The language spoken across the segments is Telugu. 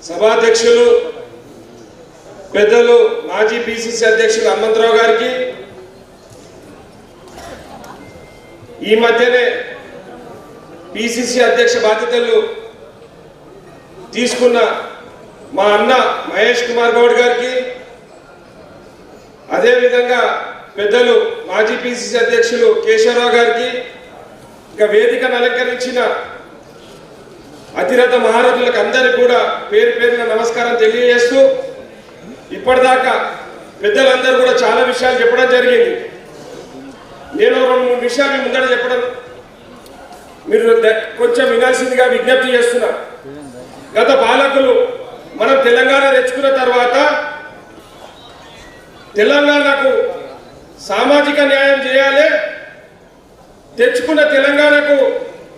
సభాధ్యక్షులు పెద్దలు మాజీ పిసిసి అధ్యక్షులు హనుమంతరావు గారికి, ఈ మధ్యనే పిసిసి అధ్యక్ష బాధ్యతలు తీసుకున్న మా అన్న మహేష్ కుమార్ గౌడ్ గారికి, అదేవిధంగా పెద్దలు మాజీ పిసిసి అధ్యక్షులు కేశవరావు గారికి, ఇక వేదికను అలంకరించిన అతిరథ మహారథులకు అందరికీ కూడా పేరు పేరున నమస్కారం తెలియజేస్తూ, ఇప్పటిదాకా పెద్దలందరూ కూడా చాలా విషయాలు చెప్పడం జరిగింది. నేను 2-3 విషయాలు మీ ముందర చెప్పడం మీరు కొంచెం వినాల్సిందిగా విజ్ఞప్తి చేస్తున్నా. గత పాలకులు మనం తెలంగాణ తెచ్చుకున్న తర్వాత తెలంగాణకు సామాజిక న్యాయం చేయాలి, తెచ్చుకున్న తెలంగాణకు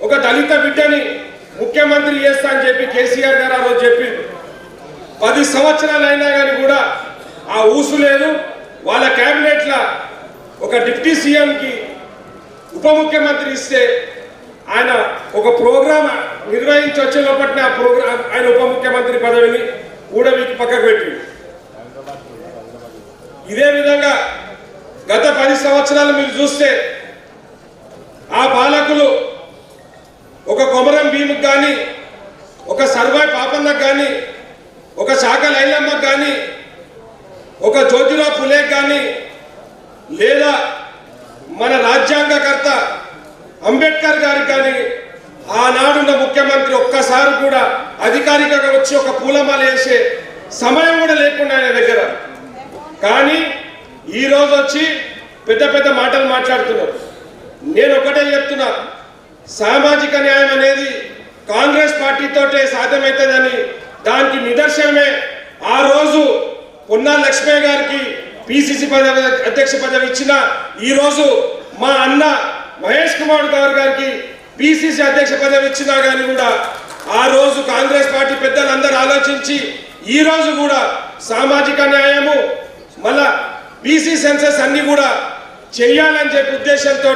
ఒక దళిత బిడ్డని ముఖ్యమంత్రి చేస్తా అని చెప్పి కేసీఆర్ గారు ఆ రోజు చెప్పింది. 10 సంవత్సరాలు అయినా కానీ కూడా ఆ ఊసు లేదు. వాళ్ళ క్యాబినెట్ల ఒక డిప్యూటీ సీఎంకి ఉప ముఖ్యమంత్రి ఇస్తే ఆయన ఒక ప్రోగ్రాం నిర్వహించి వచ్చే లోపల ఆ ప్రోగ్రాం ఆయన ఉప ముఖ్యమంత్రి పదవిని కూడా వీటి పక్కకు పెట్టి, ఇదే విధంగా గత 10 సంవత్సరాలు మీరు చూస్తే ఆ పాలకులు ఒక కొమరం భీముకు కానీ, ఒక సర్వాయి పాపన్నకు కానీ, ఒక శాఖ లైలమ్మకు కానీ, ఒక జ్యోతిరావు ఫులేకి కానీ, లేదా మన రాజ్యాంగకర్త అంబేద్కర్ గారికి కానీ ఆనాడున్న ముఖ్యమంత్రి ఒక్కసారి కూడా అధికారికంగా వచ్చి ఒక పూలమాల వేసే సమయం కూడా లేకుండా ఆయన దగ్గర. కానీ ఈరోజు వచ్చి పెద్ద పెద్ద మాటలు మాట్లాడుతున్నారు. నేను ఒకటే చెప్తున్నా, సామాజిక న్యాయం అనేది కాంగ్రెస్ పార్టీతోటే సాధ్యమవుతుందని దానికి నిదర్శనమే ఆ రోజు పొన్నా లక్ష్మయ్య గారికి పిసిసి పదవి అధ్యక్ష పదవి ఇచ్చిన, ఈరోజు మా అన్న మహేష్ కుమార్ గౌడ్ గారికి పిసిసి అధ్యక్ష పదవి ఇచ్చినా కానీ కూడా ఆ రోజు కాంగ్రెస్ పార్టీ పెద్దలందరూ ఆలోచించి ఈ రోజు కూడా సామాజిక న్యాయము మళ్ళా బీసీ సెన్సస్ అన్ని కూడా చెయ్యాలని చెప్పి ఉద్దేశంతో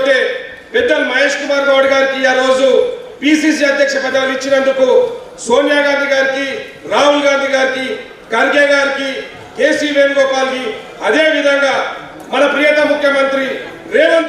పెద్దలు మహేష్ కుమార్ గౌడ్ గారికి ఆ రోజు పిసిసి అధ్యక్ష పదవులు ఇచ్చినందుకు సోనియా గాంధీ గారికి, రాహుల్ గాంధీ గారికి, ఖర్గే గారికి, కేసీ వేణుగోపాల్కి, అదే విధంగా మన ప్రియత ముఖ్యమంత్రి రేవంత్